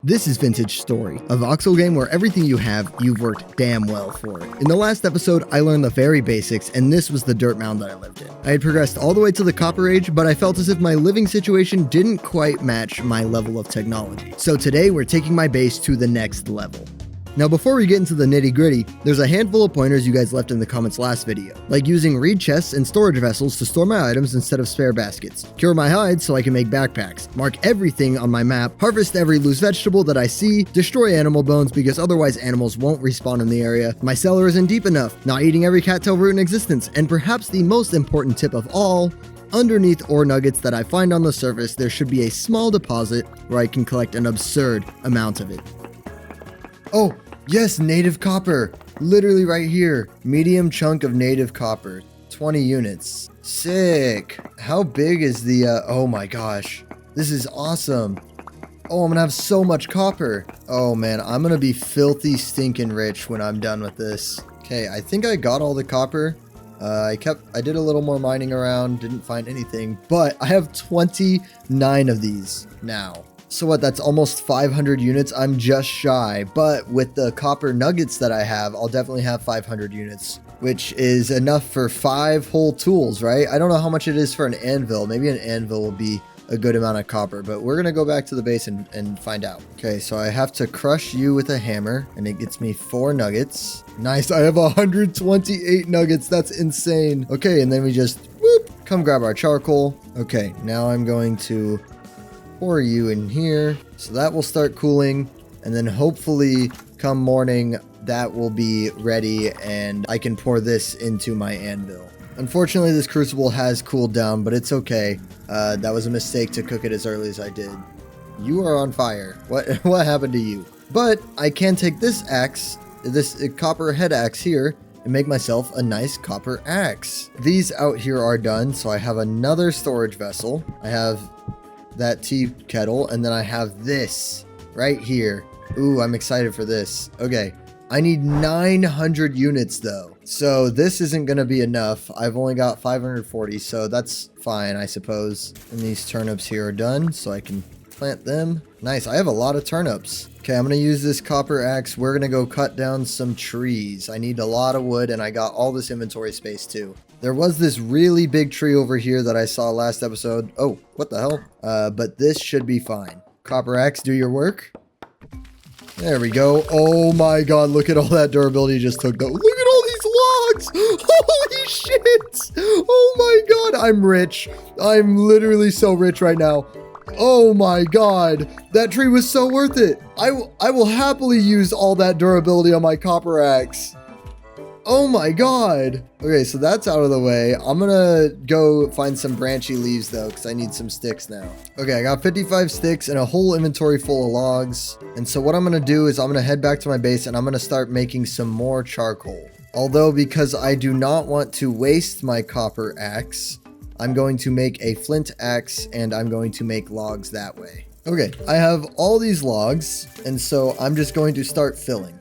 This is Vintage Story, a voxel game where everything you have, you've worked damn well for. In the last episode, I learned the very basics, and this was the dirt mound that I lived in. I had progressed all the way to the Copper Age, but I felt as if my living situation didn't quite match my level of technology. So today, we're taking my base to the next level. Now before we get into the nitty gritty, there's a handful of pointers you guys left in the comments last video, like using reed chests and storage vessels to store my items instead of spare baskets, cure my hides so I can make backpacks, mark everything on my map, harvest every loose vegetable that I see, destroy animal bones because otherwise animals won't respawn in the area, my cellar isn't deep enough, not eating every cattail root in existence, and perhaps the most important tip of all, underneath ore nuggets that I find on the surface, there should be a small deposit where I can collect an absurd amount of it. Oh, yes, native copper. Literally right here. Medium chunk of native copper. 20 units. Sick. How big is the, oh my gosh. This is awesome. Oh, I'm gonna have so much copper. Oh man, I'm gonna be filthy stinking rich when I'm done with this. Okay, I think I got all the copper. I did a little more mining around, didn't find anything, but I have 29 of these now. So what, that's almost 500 units. I'm just shy, but with the copper nuggets that I have, I'll definitely have 500 units, which is enough for 5 whole tools, right? I don't know how much it is for an anvil. Maybe an anvil will be a good amount of copper, but we're gonna go back to the base and find out. Okay, so I have to crush you with a hammer, and it gets me 4 nuggets. Nice, I have 128 nuggets. That's insane. Okay, and then we just, whoop, come grab our charcoal. Okay, now I'm going to pour you in here, so that will start cooling, and then hopefully come morning that will be ready and I can pour this into my anvil. Unfortunately, this crucible has cooled down, but it's okay. That was a mistake to cook it as early as I did. You are on fire. What happened to you? But I can take this axe, this copper head axe here, and make myself a nice copper axe. These out here are done, so I have another storage vessel. I have that tea kettle, and then I have this right here. Ooh, I'm excited for this. Okay, I need 900 units though, so this isn't gonna be enough. I've only got 540, so that's fine, I suppose. And these turnips here are done, so I can plant them. Nice, I have a lot of turnips. Okay, I'm gonna use this copper axe. We're gonna go cut down some trees. I need a lot of wood, and I got all this inventory space too. There was this really big tree over here that I saw last episode. Oh, what the hell? But this should be fine. Copper axe, do your work. There we go. Oh my god, look at all that durability you just took though. Look at all these logs! Holy shit! Oh my god, I'm rich. I'm literally so rich right now. Oh my god, that tree was so worth it. I will happily use all that durability on my copper axe. Oh my god. Okay, so that's out of the way. I'm gonna go find some branchy leaves though, because I need some sticks now. Okay, I got 55 sticks and a whole inventory full of logs. And so what I'm gonna do is I'm gonna head back to my base and I'm gonna start making some more charcoal. Although, because I do not want to waste my copper axe, I'm going to make a flint axe and I'm going to make logs that way. Okay, I have all these logs, and so I'm just going to start filling.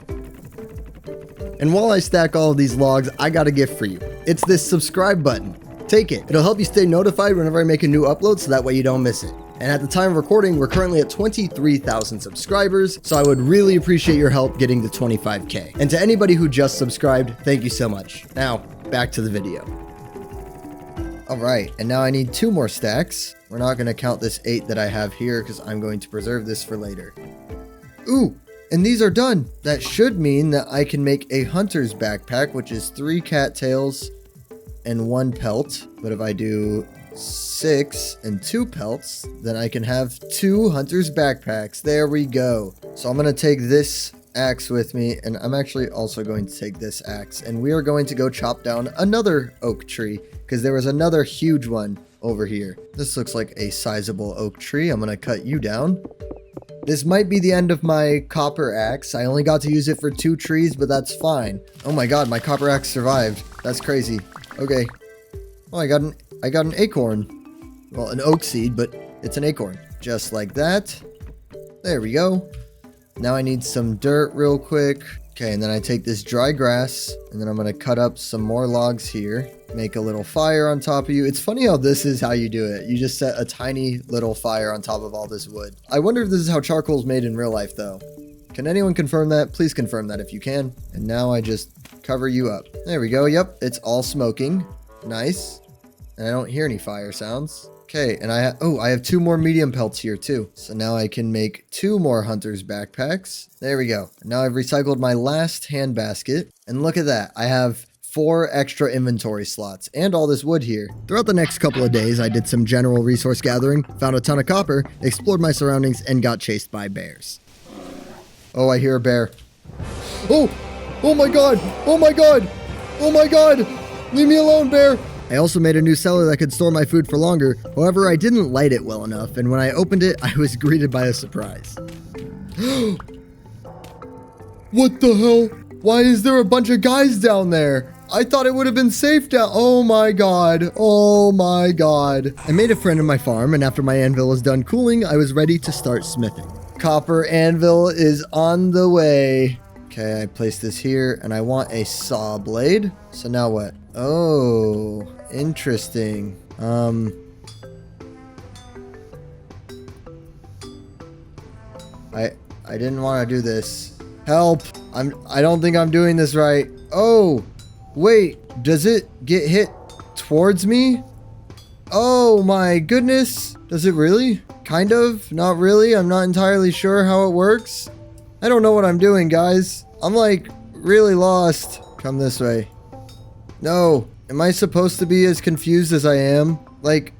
And while I stack all of these logs, I got a gift for you. It's this subscribe button. Take it. It'll help you stay notified whenever I make a new upload, so that way you don't miss it. And at the time of recording, we're currently at 23,000 subscribers, so I would really appreciate your help getting to 25K. And to anybody who just subscribed, thank you so much. Now, back to the video. Alright, and now I need 2 more stacks. We're not going to count this 8 that I have here, because I'm going to preserve this for later. Ooh! And these are done. That should mean that I can make a hunter's backpack, which is 3 cattails and 1 pelt. But if I do 6 and 2 pelts, then I can have 2 hunter's backpacks. There we go. So I'm going to take this axe with me, and I'm actually also going to take this axe. And we are going to go chop down another oak tree, because there was another huge one over here. This looks like a sizable oak tree. I'm going to cut you down. This might be the end of my copper axe. I only got to use it for 2 trees, but that's fine. Oh my god, my copper axe survived. That's crazy. Okay. Oh, I got an acorn. Well, an oak seed, but it's an acorn. Just like that. There we go. Now I need some dirt real quick. Okay, and then I take this dry grass, and then I'm going to cut up some more logs here. make a little fire on top of you. It's funny how this is how you do it. You just set a tiny little fire on top of all this wood. I wonder if this is how charcoal is made in real life though. Can anyone confirm that? Please confirm that if you can. And now I just cover you up. There we go. Yep, it's all smoking. Nice. And I don't hear any fire sounds. Okay, and I have 2 more medium pelts here too. So now I can make 2 more hunter's backpacks. There we go. Now I've recycled my last hand basket. And look at that. I have 4 extra inventory slots and all this wood here. Throughout the next couple of days, I did some general resource gathering, found a ton of copper, explored my surroundings, and got chased by bears. Oh, I hear a bear. Oh! Oh my god! Oh my god! Oh my god! Leave me alone, bear! I also made a new cellar that could store my food for longer. However, I didn't light it well enough, and when I opened it, I was greeted by a surprise. What the hell? Why is there a bunch of guys down there? I thought it would have been safe down. Oh my god. Oh my god. I made a friend in my farm, and after my anvil was done cooling, I was ready to start smithing. Copper anvil is on the way. Okay, I placed this here, and I want a saw blade. So now what? Oh, interesting. I didn't want to do this. Help! I don't think I'm doing this right. Oh, wait, does it get hit towards me? Oh my goodness. Does it really? Kind of, not really. I'm not entirely sure how it works. I don't know what I'm doing, guys. I'm like really lost. Come this way. No, am I supposed to be as confused as I am? Like,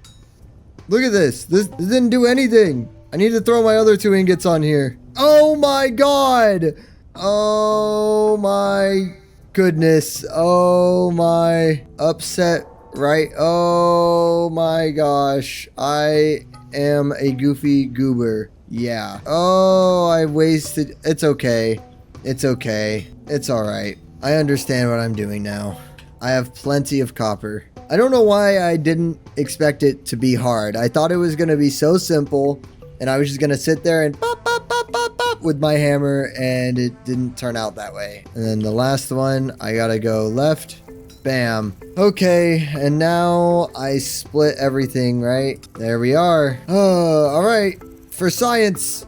look at this. This didn't do anything. I need to throw my other 2 ingots on here. Oh my god. Oh my goodness. Oh my upset, right? Oh my gosh. I am a goofy goober. Yeah. Oh, I wasted. It's okay. It's okay. It's all right. I understand what I'm doing now. I have plenty of copper. I don't know why I didn't expect it to be hard. I thought it was going to be so simple, and I was just going to sit there and pop, pop, pop, pop, pop with my hammer, and it didn't turn out that way. And then the last one, I got to go left. Bam. Okay, and now I split everything, right? There we are. Oh, all right. For science.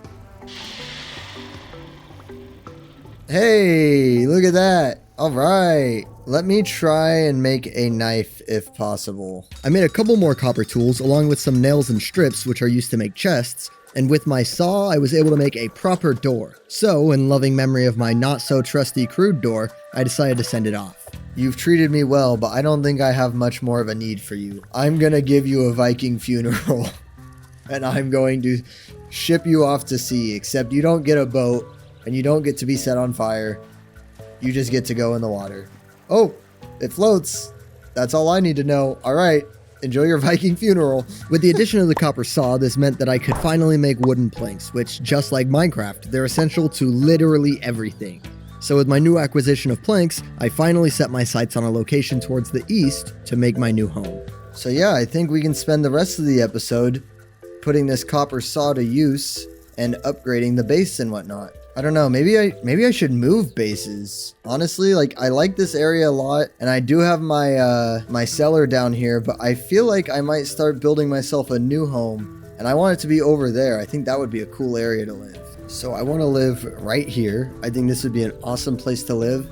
Hey, look at that. All right. Let me try and make a knife if possible. I made a couple more copper tools along with some nails and strips which are used to make chests, and with my saw I was able to make a proper door. So, in loving memory of my not so trusty crude door, I decided to send it off. You've treated me well, but I don't think I have much more of a need for you. I'm gonna give you a Viking funeral, and I'm going to ship you off to sea, except you don't get a boat, and you don't get to be set on fire. You just get to go in the water. Oh, it floats. That's all I need to know. All right, enjoy your Viking funeral. With the addition of the copper saw, this meant that I could finally make wooden planks, which, just like Minecraft, they're essential to literally everything. So with my new acquisition of planks, I finally set my sights on a location towards the east to make my new home. So yeah, I think we can spend the rest of the episode putting this copper saw to use and upgrading the base and whatnot. I don't know, maybe I should move bases. Honestly, like, I like this area a lot, and I do have my my cellar down here, but I feel like I might start building myself a new home, and I want it to be over there. I think that would be a cool area to live. So I want to live right here. I think this would be an awesome place to live,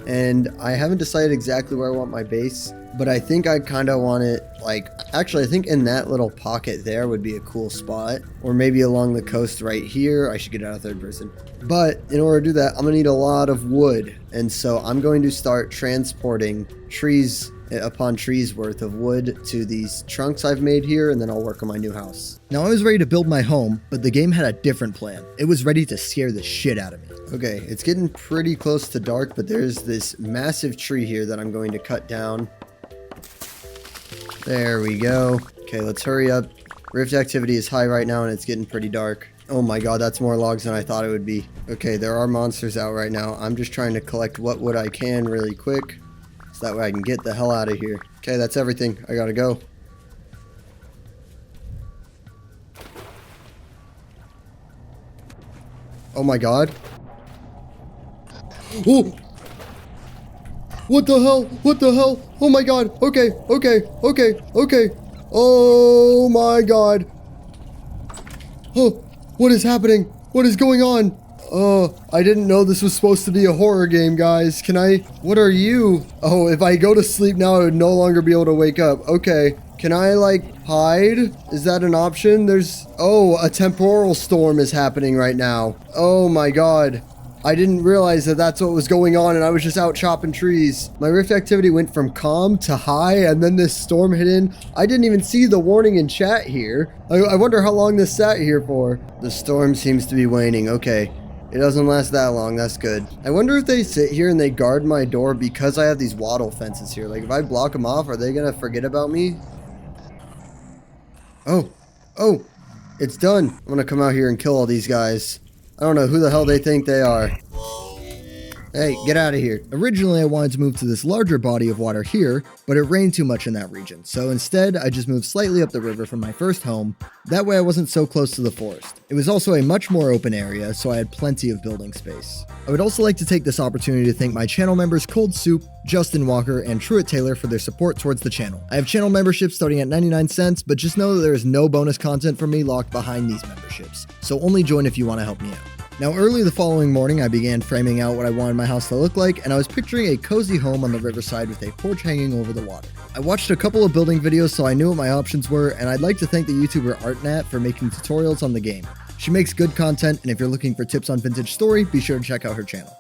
and I haven't decided exactly where I want my base, but I think I kind of want it, like, actually I think in that little pocket there would be a cool spot, or maybe along the coast right here. I should get out of third person. But in order to do that, I'm gonna need a lot of wood, and so I'm going to start transporting trees upon trees worth of wood to these trunks I've made here, and then I'll work on my new house. Now I was ready to build my home, but the game had a different plan. It was ready to scare the shit out of me. Okay, it's getting pretty close to dark, but there's this massive tree here that I'm going to cut down. There we go. Okay, let's hurry up. Rift activity is high right now, and it's getting pretty dark. Oh my god, that's more logs than I thought it would be. Okay, there are monsters out right now. I'm just trying to collect what wood I can really quick, so that way I can get the hell out of here. Okay, that's everything. I gotta go. Oh my god. Oh! What the hell? What the hell? Oh my god. Okay, okay, okay, okay. Oh my god. Oh, what is happening? What is going on? Oh, I didn't know this was supposed to be a horror game, guys. Can I? What are you? Oh, if I go to sleep now, I would no longer be able to wake up. Okay. Can I, like, hide? Is that an option? Oh, a temporal storm is happening right now. Oh my god. I didn't realize that that's what was going on, and I was just out chopping trees. My rift activity went from calm to high, and then this storm hit in. I didn't even see the warning in chat here. I wonder how long this sat here for. The storm seems to be waning. Okay. It doesn't last that long. That's good. I wonder if they sit here and they guard my door because I have these wattle fences here. Like, if I block them off, are they going to forget about me? Oh, it's done. I'm going to come out here and kill all these guys. I don't know who the hell they think they are. Hey, get out of here. Originally, I wanted to move to this larger body of water here, but it rained too much in that region. So instead, I just moved slightly up the river from my first home. That way I wasn't so close to the forest. It was also a much more open area, so I had plenty of building space. I would also like to take this opportunity to thank my channel members Cold Soup, Justin Walker, and Truett Taylor for their support towards the channel. I have channel memberships starting at 99 cents, but just know that there is no bonus content from me locked behind these memberships. So only join if you want to help me out. Now, early the following morning, I began framing out what I wanted my house to look like, and I was picturing a cozy home on the riverside with a porch hanging over the water. I watched a couple of building videos, so I knew what my options were, and I'd like to thank the YouTuber ArtNat for making tutorials on the game. She makes good content, and if you're looking for tips on vintage story, be sure to check out her channel.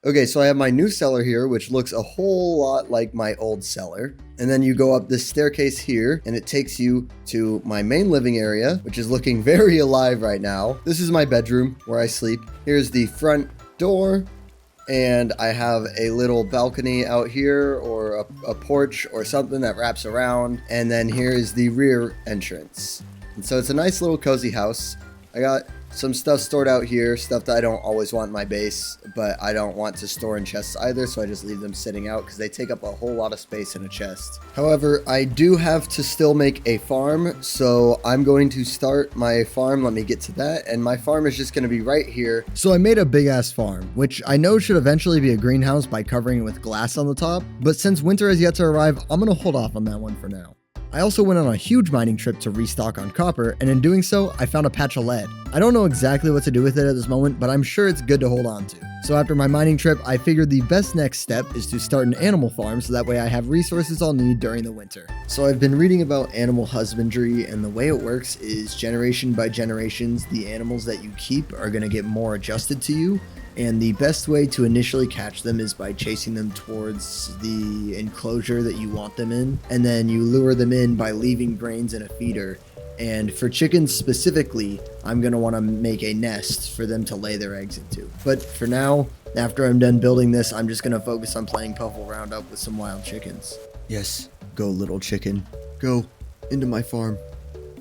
Okay, so I have my new cellar here, which looks a whole lot like my old cellar. And then you go up this staircase here, and it takes you to my main living area, which is looking very alive right now. This is my bedroom where I sleep. Here's the front door, and I have a little balcony out here, or a porch or something that wraps around. And then here is the rear entrance. And so it's a nice little cozy house. I got some stuff stored out here, stuff that I don't always want in my base, but I don't want to store in chests either, so I just leave them sitting out because they take up a whole lot of space in a chest. However, I do have to still make a farm, so I'm going to start my farm. Let me get to that, and my farm is just going to be right here. So I made a big ass farm, which I know should eventually be a greenhouse by covering it with glass on the top, but since winter has yet to arrive, I'm going to hold off on that one for now. I also went on a huge mining trip to restock on copper, and in doing so, I found a patch of lead. I don't know exactly what to do with it at this moment, but I'm sure it's good to hold on to. So after my mining trip, I figured the best next step is to start an animal farm so that way I have resources I'll need during the winter. So I've been reading about animal husbandry, and the way it works is generation by generations, the animals that you keep are going to get more adjusted to you. And the best way to initially catch them is by chasing them towards the enclosure that you want them in. And then you lure them in by leaving grains in a feeder. And for chickens specifically, I'm going to want to make a nest for them to lay their eggs into. But for now, after I'm done building this, I'm just going to focus on playing Puffle Roundup with some wild chickens. Yes, go little chicken. Go into my farm.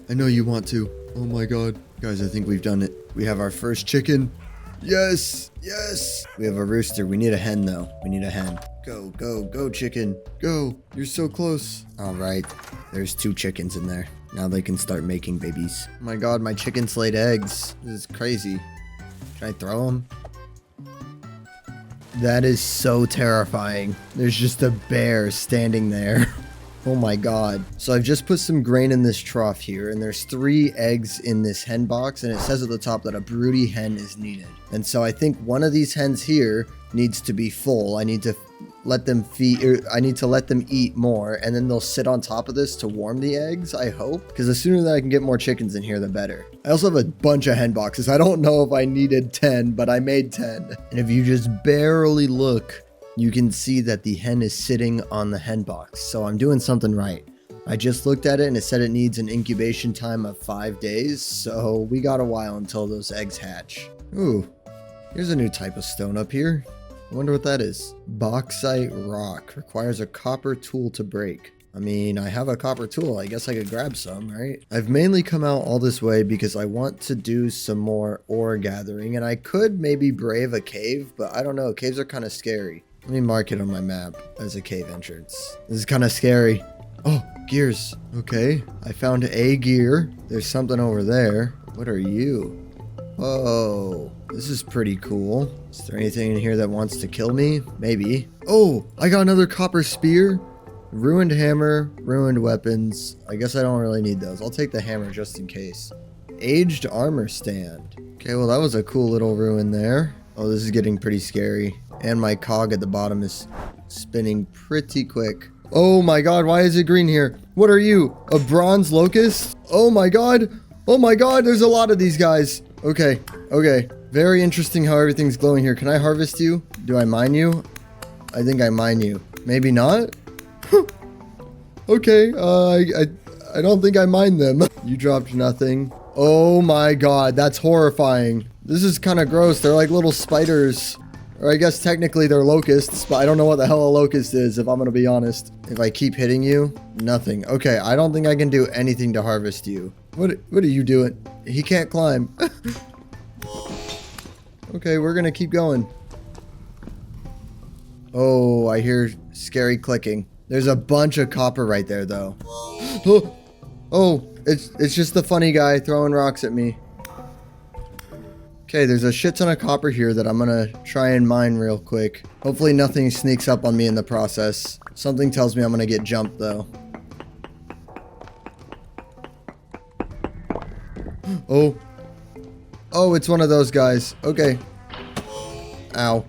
I know you want to. Oh my god. Guys, I think we've done it. We have our first chicken. Yes, yes. We have a rooster. We need a hen, though. We need a hen. Go, go, go, chicken. Go. You're so close. All right. There's 2 chickens in there. Now they can start making babies. Oh my god, my chickens laid eggs. This is crazy. Can I throw them? That is so terrifying. There's just a bear standing there. Oh my god. So I've just put some grain in this trough here, and there's 3 eggs in this hen box, and it says at the top that a broody hen is needed. And so I think one of these hens here needs to be full. I need to let them feed, or I need to let them eat more, and then they'll sit on top of this to warm the eggs, I hope. Because the sooner that I can get more chickens in here, the better. I also have a bunch of hen boxes. I don't know if I needed 10, but I made 10. And if you just barely look, you can see that the hen is sitting on the hen box. So I'm doing something right. I just looked at it and it said it needs an incubation time of 5 days. So we got a while until those eggs hatch. Ooh, here's a new type of stone up here. I wonder what that is. Bauxite rock. Requires a copper tool to break. I mean, I have a copper tool. I guess I could grab some, right? I've mainly come out all this way because I want to do some more ore gathering. And I could maybe brave a cave, but I don't know. Caves are kind of scary. Let me mark it on my map as a cave entrance. This is kind of scary. Oh, gears. Okay, I found a gear. There's something over there. What are you? Whoa, this is pretty cool. Is there anything in here that wants to kill me? Maybe. Oh, I got another copper spear. Ruined hammer, ruined weapons. I guess I don't really need those. I'll take the hammer just in case. Aged armor stand. Okay, well that was a cool little ruin there. Oh, this is getting pretty scary. And my cog at the bottom is spinning pretty quick. Oh my god, why is it green here? What are you? A bronze locust? Oh my god. Oh my god, there's a lot of these guys. Okay, okay. Very interesting how everything's glowing here. Can I harvest you? Do I mine you? I think I mine you. Maybe not? Okay, I don't think I mind them. You dropped nothing. Oh my god, that's horrifying. This is kind of gross. They're like little spiders. Or I guess technically they're locusts, but I don't know what the hell a locust is, if I'm gonna be honest. If I keep hitting you, nothing. Okay, I don't think I can do anything to harvest you. What are you doing? He can't climb. Okay, we're gonna keep going. Oh, I hear scary clicking. There's a bunch of copper right there, though. Oh, it's just the funny guy throwing rocks at me. Okay, there's a shit ton of copper here that I'm gonna try and mine real quick. Hopefully nothing sneaks up on me in the process. Something tells me I'm gonna get jumped, though. Oh. Oh, it's one of those guys. Okay. Ow.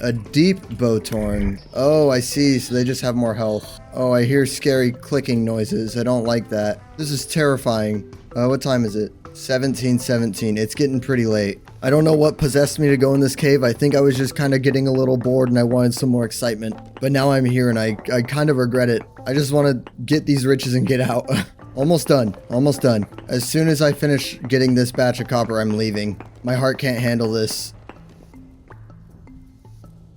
A deep bowtorn. Oh, I see. So they just have more health. Oh, I hear scary clicking noises. I don't like that. This is terrifying. What time is it? 17:17. It's getting pretty late. I don't know what possessed me to go in this cave. I think I was just kind of getting a little bored and I wanted some more excitement. But now I'm here and I kind of regret it. I just want to get these riches and get out. Almost done. Almost done. As soon as I finish getting this batch of copper, I'm leaving. My heart can't handle this.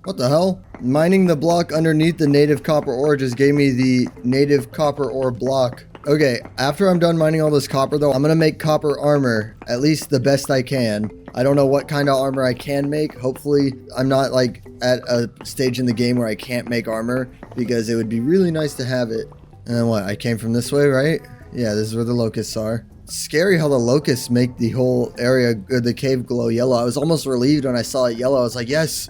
What the hell? Mining the block underneath the native copper ore just gave me the native copper ore block. Okay, after I'm done mining all this copper though, I'm gonna make copper armor, at least the best I can. I don't know what kind of armor I can make. Hopefully I'm not like at a stage in the game where I can't make armor, because it would be really nice to have it. And then what? I came from this way, right? Yeah, this is where the locusts are. It's scary how the locusts make the whole area, or the cave, glow yellow. I was almost relieved when I saw it yellow. I was like, yes,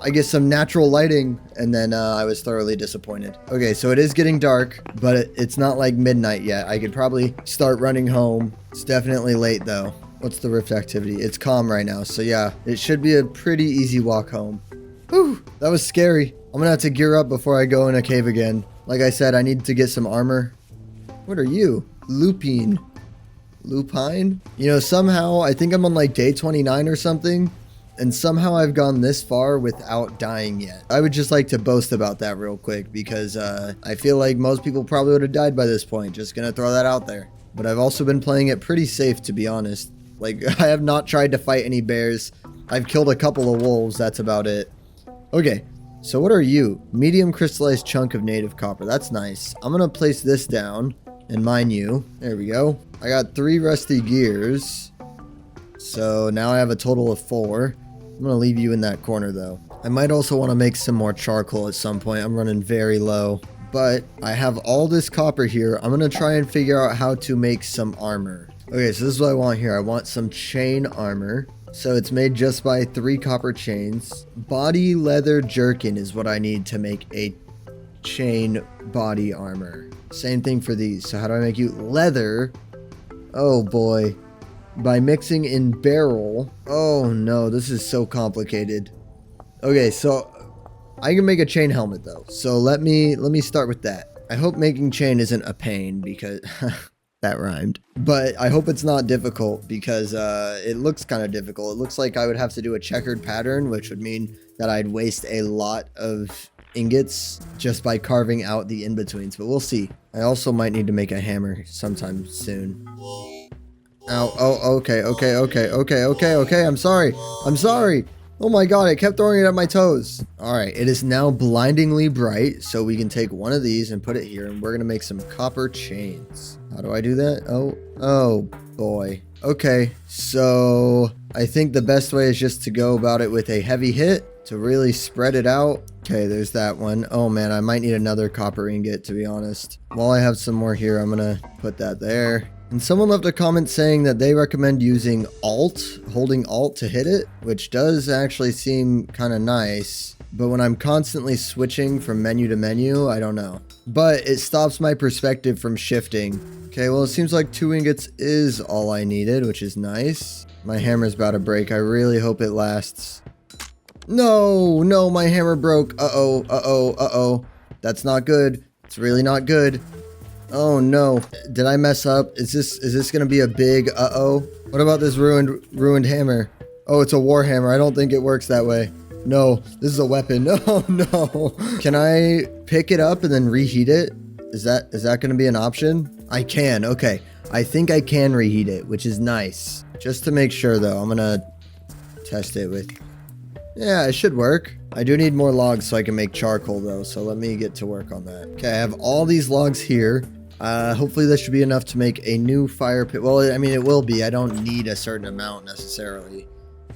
I get some natural lighting. And then I was thoroughly disappointed. Okay, so it is getting dark, but it's not like midnight yet. I could probably start running home. It's definitely late though. What's the rift activity? It's calm right now. So yeah, it should be a pretty easy walk home. Whew, that was scary. I'm gonna have to gear up before I go in a cave again. Like I said, I need to get some armor. What are you? Lupine. Lupine? You know, somehow, I think I'm on like day 29 or something. And somehow I've gone this far without dying yet. I would just like to boast about that real quick because I feel like most people probably would have died by this point. Just gonna throw that out there. But I've also been playing it pretty safe, to be honest. Like, I have not tried to fight any bears. I've killed a couple of wolves, that's about it. Okay, so what are you? Medium crystallized chunk of native copper. That's nice. I'm gonna place this down and mine you. There we go. I got 3 rusty gears. So now I have a total of 4. I'm gonna leave you in that corner though. I might also want to make some more charcoal at some point. I'm running very low. But I have all this copper here. I'm gonna try and figure out how to make some armor. Okay, so this is what I want here. I want some chain armor. So it's made just by 3 copper chains. Body leather jerkin is what I need to make a chain body armor. Same thing for these. So how do I make you leather? Oh boy. by mixing in barrel. Oh no, this is so complicated. Okay, so I can make a chain helmet though. So let me start with that. I hope making chain isn't a pain because that rhymed. But I hope it's not difficult because it looks kind of difficult. It looks like I would have to do a checkered pattern, which would mean that I'd waste a lot of ingots just by carving out the in-betweens, but we'll see. I also might need to make a hammer sometime soon. Ow, oh, okay, I'm sorry. Oh my god, I kept throwing it at my toes. All right, it is now blindingly bright, so we can take one of these and put it here, and we're gonna make some copper chains. How do I do that? Oh boy. Okay, so I think the best way is just to go about it with a heavy hit to really spread it out. Okay, there's that one. Oh man, I might need another copper ingot, to be honest. While I have some more here, I'm gonna put that there. And someone left a comment saying that they recommend using holding Alt to hit it, which does actually seem kind of nice. But when I'm constantly switching from menu to menu, I don't know. But it stops my perspective from shifting. Okay, well, it seems like 2 ingots is all I needed, which is nice. My hammer's about to break. I really hope it lasts. No, my hammer broke. Uh-oh. That's not good. It's really not good. Oh no, did I mess up? Is this gonna be a big uh-oh? What about this ruined hammer? Oh, it's a war hammer. I don't think it works that way. No, this is a weapon. Oh no. Can I pick it up and then reheat it? Is that gonna be an option? I can, okay. I think I can reheat it, which is nice. Just to make sure though, I'm gonna test it with... Yeah, it should work. I do need more logs so I can make charcoal though, so let me get to work on that. Okay, I have all these logs here. Hopefully this should be enough to make a new fire pit. Well, I mean, it will be. I don't need a certain amount necessarily.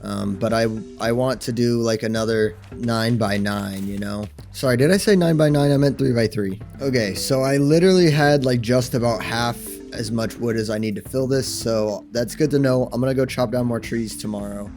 But I want to do like another 9x9, you know? Sorry, did I say 9x9? I meant 3x3. Okay, so I literally had like just about half as much wood as I need to fill this, so that's good to know. I'm gonna go chop down more trees tomorrow.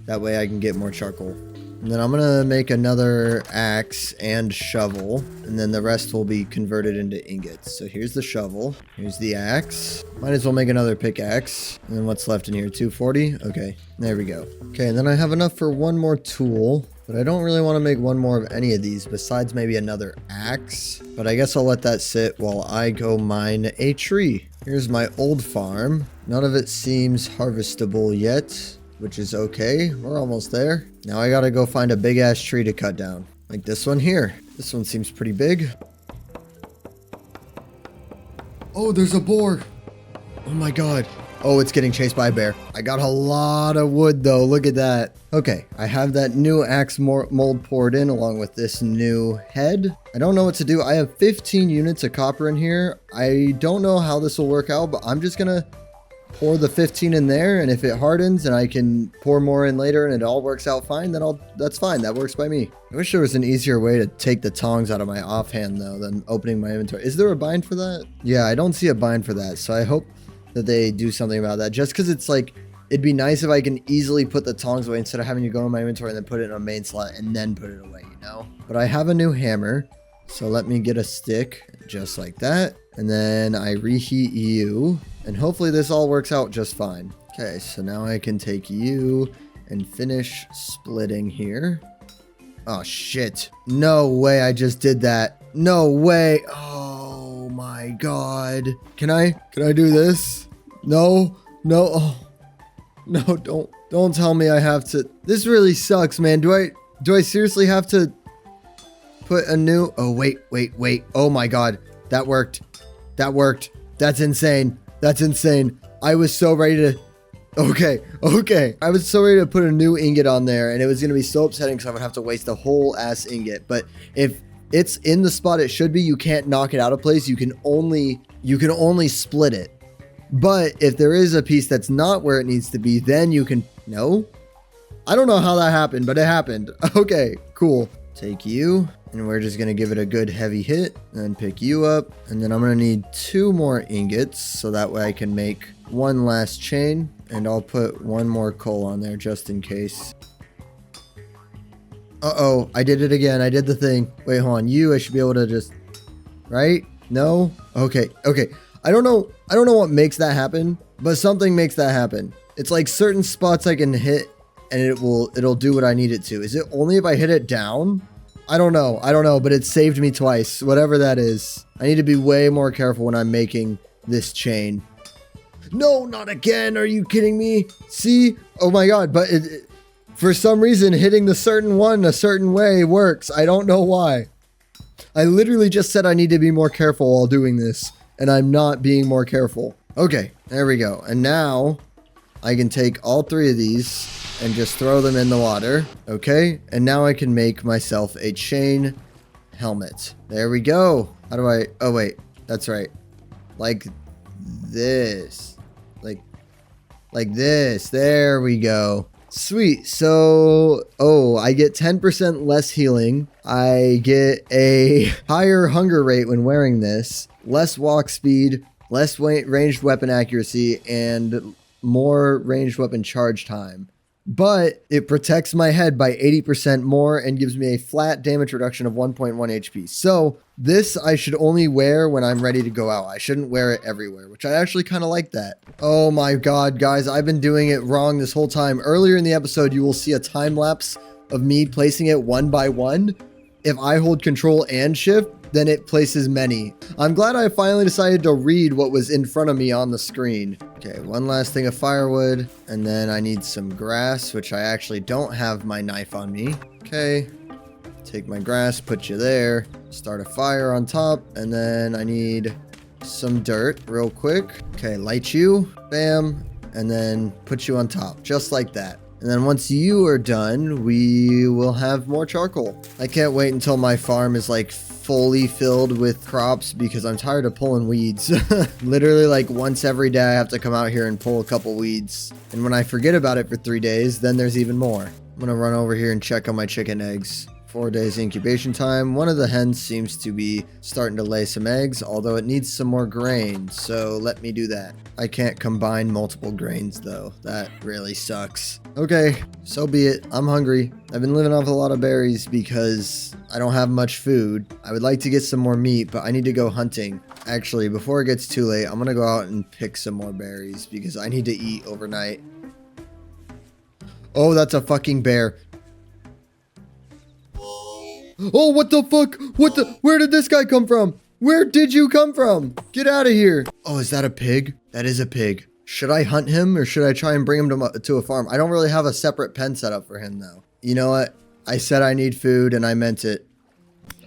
That way I can get more charcoal. And then I'm gonna make another axe and shovel, and then the rest will be converted into ingots. So here's the shovel, here's the axe. Might as well make another pickaxe. And then what's left in here, 240? Okay, there we go. Okay, and then I have enough for one more tool, but I don't really want to make one more of any of these besides maybe another axe. But I guess I'll let that sit while I go mine a tree. Here's my old farm. None of it seems harvestable yet, which is okay. We're almost there. Now I gotta go find a big ass tree to cut down. Like this one here. This one seems pretty big. Oh, there's a boar. Oh my god. Oh, it's getting chased by a bear. I got a lot of wood though. Look at that. Okay, I have that new axe mold poured in along with this new head. I don't know what to do. I have 15 units of copper in here. I don't know how this will work out, but I'm just gonna pour the 15 in there, and if it hardens and I can pour more in later and it all works out fine, then that's fine. That works by me. I wish there was an easier way to take the tongs out of my offhand though than opening my inventory. Is there a bind for that? Yeah, I don't see a bind for that, so I hope that they do something about that, just because it's like, it'd be nice if I can easily put the tongs away instead of having to go in my inventory and then put it in a main slot and then put it away, you know? But I have a new hammer, so let me get a stick just like that, and then I reheat you, and hopefully this all works out just fine. Okay, so now I can take you and finish splitting here. Oh shit. No way I just did that. No way. Oh my god. Can I do this? No. Oh. No, don't tell me I have to. This really sucks, man. Do I seriously have to put a new... Oh, wait. Oh my god. That worked. That's insane. I was so ready to... Okay. I was so ready to put a new ingot on there, and it was going to be so upsetting because I would have to waste a whole ass ingot. But if it's in the spot it should be, you can't knock it out of place. You can only split it. But if there is a piece that's not where it needs to be, then you can... No? I don't know how that happened, but it happened. Okay, cool. Take you, and we're just going to give it a good heavy hit, and pick you up. And then I'm going to need 2 more ingots, so that way I can make one last chain. And I'll put 1 more coal on there just in case. Uh-oh, I did it again. I did the thing. Wait, hold on. I should be able to just... Right? No? Okay. I don't know what makes that happen, but something makes that happen. It's like certain spots I can hit and it'll do what I need it to. Is it only if I hit it down? I don't know, but it saved me twice, whatever that is. I need to be way more careful when I'm making this chain. No, not again. Are you kidding me? See? Oh my God, but for some reason, hitting the certain one a certain way works. I don't know why. I literally just said I need to be more careful while doing this, and I'm not being more careful. Okay, there we go. And now I can take all 3 of these and just throw them in the water. Okay, and now I can make myself a chain helmet. There we go. How do I... Oh, wait. That's right. Like this. Like this. There we go. Sweet. So, I get 10% less healing. I get a higher hunger rate when wearing this, less walk speed, less ranged weapon accuracy, and more ranged weapon charge time. But it protects my head by 80% more and gives me a flat damage reduction of 1.1 HP. So this I should only wear when I'm ready to go out. I shouldn't wear it everywhere, which I actually kind of like that. Oh my God, guys, I've been doing it wrong this whole time. Earlier in the episode, you will see a time lapse of me placing it one by one. If I hold control and shift, then it places many. I'm glad I finally decided to read what was in front of me on the screen. Okay, one last thing of firewood, and then I need some grass, which I actually don't have my knife on me. Okay, take my grass, put you there, start a fire on top, and then I need some dirt real quick. Okay, light you, bam, and then put you on top, just like that. And then once you are done, we will have more charcoal. I can't wait until my farm is like fully filled with crops because I'm tired of pulling weeds. Literally like once every day I have to come out here and pull a couple weeds. And when I forget about it for 3 days, then there's even more. I'm gonna run over here and check on my chicken eggs. 4 days incubation time. One of the hens seems to be starting to lay some eggs, although it needs some more grain, so let me do that. I can't combine multiple grains though. That really sucks. Okay, so be it. I'm hungry. I've been living off a lot of berries because I don't have much food. I would like to get some more meat, but I need to go hunting. Actually, before it gets too late, I'm gonna go out and pick some more berries because I need to eat overnight. Oh, that's a fucking bear. Oh, what the fuck? Where did this guy come from? Where did you come from? Get out of here. Oh, is that a pig? That is a pig. Should I hunt him or should I try and bring him to a farm? I don't really have a separate pen set up for him though. You know what? I said I need food and I meant it.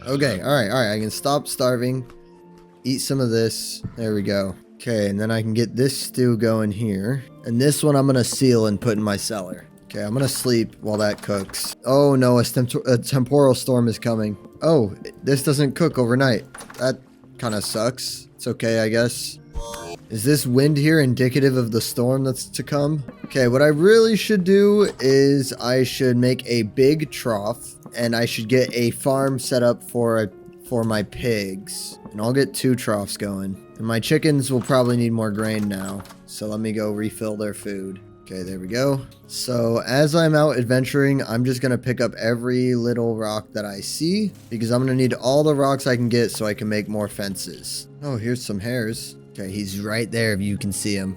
Okay, all right. I can stop starving. Eat some of this. There we go. Okay, and then I can get this stew going here. And this one I'm gonna seal and put in my cellar. Okay, I'm gonna sleep while that cooks. Oh no, a temporal storm is coming. Oh, this doesn't cook overnight. That kind of sucks. It's okay, I guess. Is this wind here indicative of the storm that's to come? Okay, what I really should do is I should make a big trough and I should get a farm set up for my pigs. And I'll get 2 troughs going. And my chickens will probably need more grain now. So let me go refill their food. Okay, there we go. So as I'm out adventuring, I'm just going to pick up every little rock that I see because I'm going to need all the rocks I can get so I can make more fences. Oh, here's some hares. Okay, he's right there if you can see him.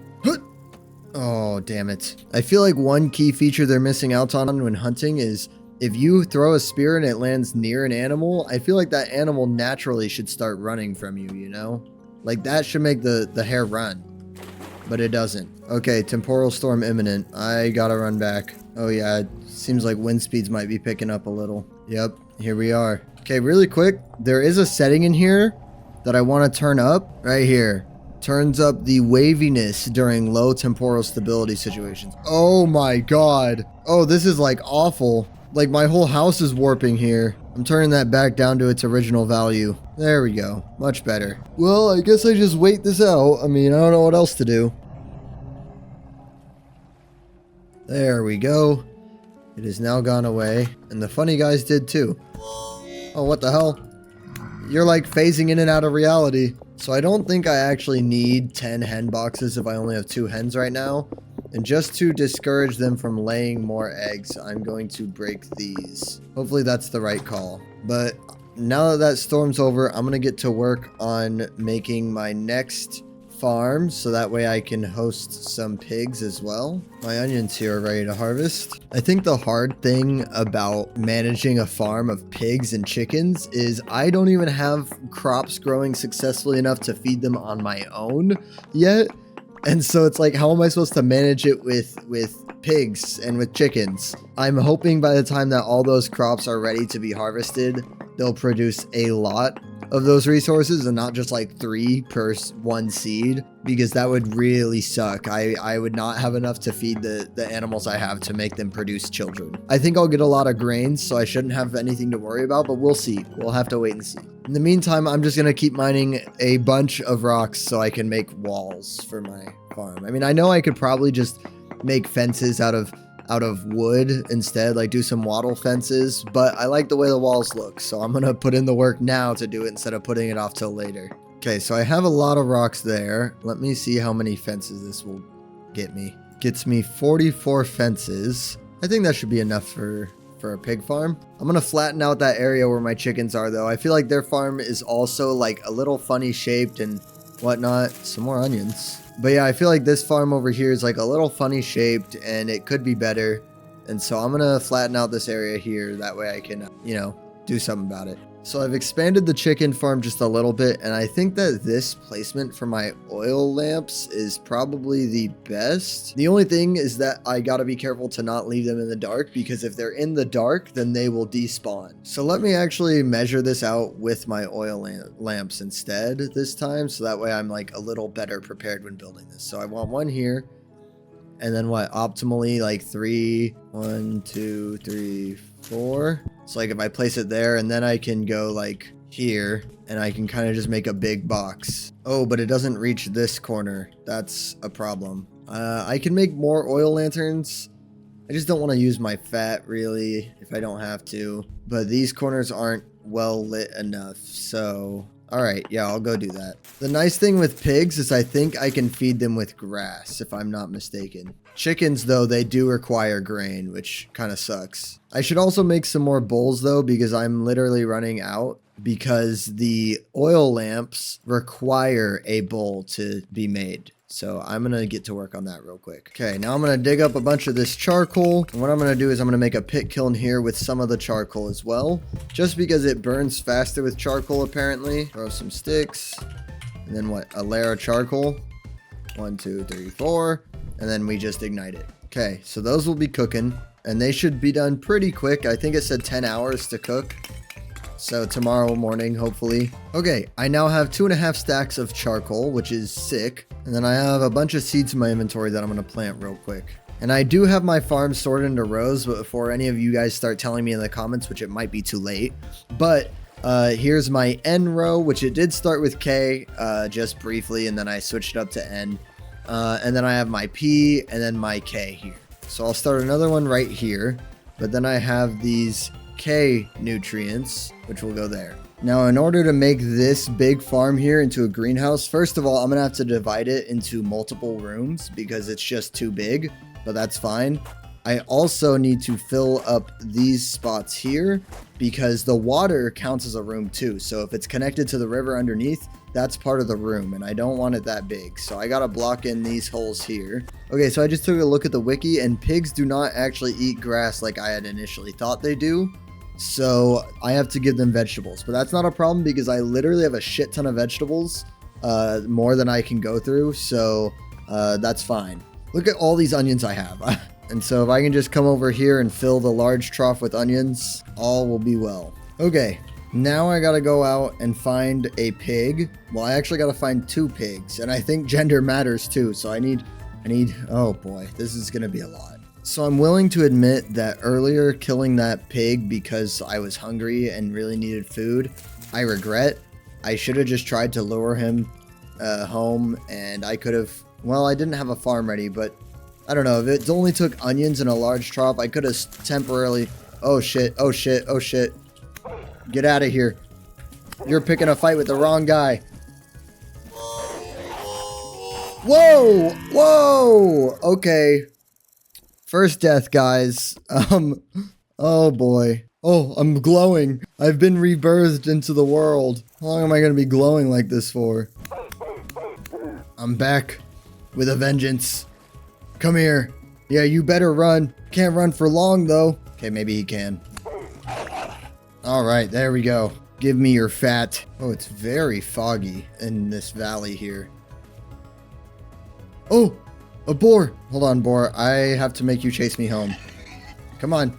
Oh, damn it. I feel like one key feature they're missing out on when hunting is if you throw a spear and it lands near an animal, I feel like that animal naturally should start running from you, you know? Like that should make the hare run. But it doesn't. Okay, temporal storm imminent. I gotta run back. Oh yeah, it seems like wind speeds might be picking up a little. Yep, here we are. Okay, really quick, there is a setting in here that I want to turn up. Right here. Turns up the waviness during low temporal stability situations. Oh my god. Oh, this is like awful. Like my whole house is warping here. I'm turning that back down to its original value. There we go. Much better. Well, I guess I just wait this out. I mean, I don't know what else to do. There we go. It has now gone away. And the funny guys did too. Oh, what the hell? You're like phasing in and out of reality. So I don't think I actually need 10 hen boxes if I only have 2 hens right now. And just to discourage them from laying more eggs, I'm going to break these. Hopefully that's the right call. But now that storm's over, I'm going to get to work on making my next farm so that way I can host some pigs as well. My onions here are ready to harvest. I think the hard thing about managing a farm of pigs and chickens is I don't even have crops growing successfully enough to feed them on my own yet. And so it's like, how am I supposed to manage it with pigs and with chickens? I'm hoping by the time that all those crops are ready to be harvested, they'll produce a lot of those resources and not just like 3 per one seed, because that would really suck. I would not have enough to feed the animals I have to make them produce children. I think I'll get a lot of grains, so I shouldn't have anything to worry about, but we'll see. We'll have to wait and see. In the meantime, I'm just going to keep mining a bunch of rocks so I can make walls for my farm. I mean, I know I could probably just make fences out of wood instead, like do some wattle fences, but I like the way the walls look, so I'm gonna put in the work now to do it instead of putting it off till later. Okay, so I have a lot of rocks there. Let me see how many fences this will get me. Gets me 44 fences. I think that should be enough for a pig farm. I'm gonna flatten out that area where my chickens are though. I feel like their farm is also like a little funny shaped and whatnot. Some more onions. But yeah, I feel like this farm over here is like a little funny shaped and it could be better. And so I'm going to flatten out this area here. That way I can, do something about it. So I've expanded the chicken farm just a little bit. And I think that this placement for my oil lamps is probably the best. The only thing is that I got to be careful to not leave them in the dark, because if they're in the dark, then they will despawn. So let me actually measure this out with my oil lamps instead this time. So that way I'm like a little better prepared when building this. So I want one here. And then what? Optimally like 3, 1, 2, 3, 4. So like if I place it there, and then I can go like here and I can kind of just make a big box. Oh, but it doesn't reach this corner. That's a problem. I can make more oil lanterns. I just don't want to use my fat really if I don't have to. But these corners aren't well lit enough. So, all right, yeah, I'll go do that. The nice thing with pigs is I think I can feed them with grass, if I'm not mistaken. Chickens, though, they do require grain, which kind of sucks. I should also make some more bowls, though, because I'm literally running out, because the oil lamps require a bowl to be made. So I'm going to get to work on that real quick. Okay, now I'm going to dig up a bunch of this charcoal. And what I'm going to do is I'm going to make a pit kiln here with some of the charcoal as well. Just because it burns faster with charcoal, apparently. Throw some sticks. And then what? A layer of charcoal. 1, 2, 3, 4. And then we just ignite it. Okay, so those will be cooking. And they should be done pretty quick. I think it said 10 hours to cook. So tomorrow morning, hopefully. Okay, I now have 2.5 stacks of charcoal, which is sick. And then I have a bunch of seeds in my inventory that I'm going to plant real quick. And I do have my farm sorted into rows, but before any of you guys start telling me in the comments, which it might be too late. But here's my N row, which it did start with K just briefly, and then I switched it up to N. And then I have my P and then my K here. So I'll start another one right here. But then I have these K nutrients, which will go there. Now, in order to make this big farm here into a greenhouse, first of all, I'm going to have to divide it into multiple rooms because it's just too big, but that's fine. I also need to fill up these spots here because the water counts as a room too. So if it's connected to the river underneath, that's part of the room, and I don't want it that big. So I got to block in these holes here. Okay, so I just took a look at the wiki, and pigs do not actually eat grass like I had initially thought they do. So I have to give them vegetables, but that's not a problem because I literally have a shit ton of vegetables, more than I can go through. So that's fine. Look at all these onions I have. And so if I can just come over here and fill the large trough with onions, all will be well. Okay, now I gotta go out and find a pig. Well, I actually gotta find 2 pigs, and I think gender matters too. So I need, oh boy, this is gonna be a lot. So I'm willing to admit that earlier killing that pig because I was hungry and really needed food, I regret. I should have just tried to lure him home, and I could have, well, I didn't have a farm ready, but I don't know. If it only took onions and a large trough, I could have temporarily, oh shit, oh shit, oh shit. Get out of here. You're picking a fight with the wrong guy. Whoa, whoa, okay. First death, guys. Oh boy. Oh, I'm glowing. I've been rebirthed into the world. How long am I going to be glowing like this for? I'm back with a vengeance. Come here. Yeah, you better run. Can't run for long, though. Okay, maybe he can. All right, there we go. Give me your fat. Oh, it's very foggy in this valley here. Oh, a boar. Hold on, boar. I have to make you chase me home. Come on.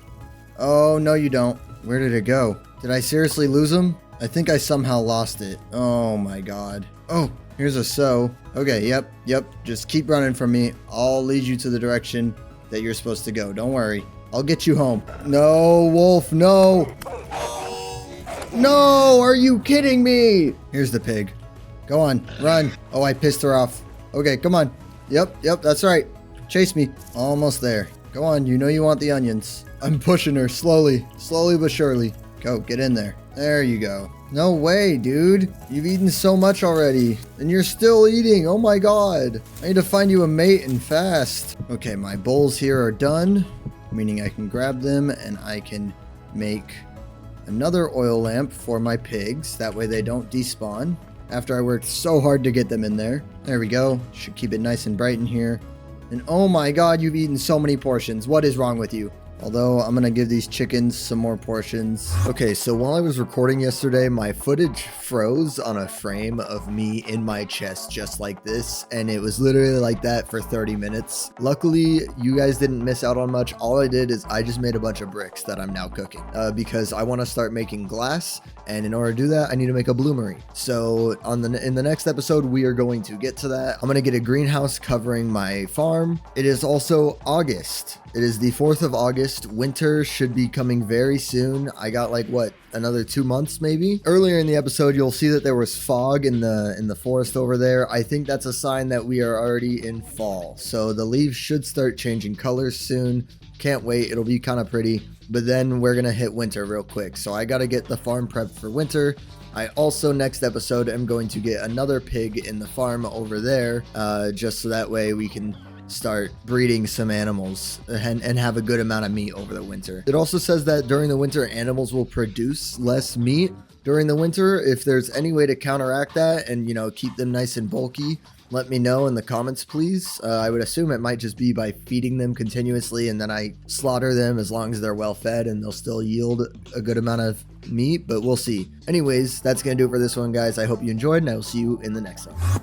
Oh, no, you don't. Where did it go? Did I seriously lose him? I think I somehow lost it. Oh, my God. Oh, here's a sow. Okay, yep. Just keep running from me. I'll lead you to the direction that you're supposed to go. Don't worry. I'll get you home. No, wolf, no. No, are you kidding me? Here's the pig. Go on, run. Oh, I pissed her off. Okay, come on. Yep, that's right. Chase me. Almost there. Go on, you know you want the onions. I'm pushing her slowly but surely. Go, get in there. There you go. No way, dude. You've eaten so much already. And you're still eating. Oh my god. I need to find you a mate and fast. Okay, my bowls here are done. Meaning I can grab them and I can make another oil lamp for my pigs. That way they don't despawn. After I worked so hard to get them in there. There we go. Should keep it nice and bright in here. And oh my god, you've eaten so many portions. What is wrong with you? Although, I'm gonna give these chickens some more portions. Okay, so while I was recording yesterday, my footage froze on a frame of me in my chest just like this, and it was literally like that for 30 minutes. Luckily, you guys didn't miss out on much. All I did is I just made a bunch of bricks that I'm now cooking, because I want to start making glass, and in order to do that, I need to make a bloomery. So, in the next episode, we are going to get to that. I'm gonna get a greenhouse covering my farm. It is also August. It is the 4th of August. Winter should be coming very soon. I got like, what, another 2 months maybe? Earlier in the episode, you'll see that there was fog in the forest over there. I think that's a sign that we are already in fall. So the leaves should start changing colors soon. Can't wait. It'll be kind of pretty. But then we're going to hit winter real quick. So I got to get the farm prepped for winter. I also, next episode, am going to get another pig in the farm over there. Just so that way we can start breeding some animals and have a good amount of meat over the winter. It also says that during the winter, animals will produce less meat during the winter. If there's any way to counteract that and, you know, keep them nice and bulky, let me know in the comments, please. I would assume it might just be by feeding them continuously, and then I slaughter them as long as they're well fed and they'll still yield a good amount of meat, but we'll see. Anyways, that's gonna do it for this one, guys. I hope you enjoyed, and I will see you in the next one.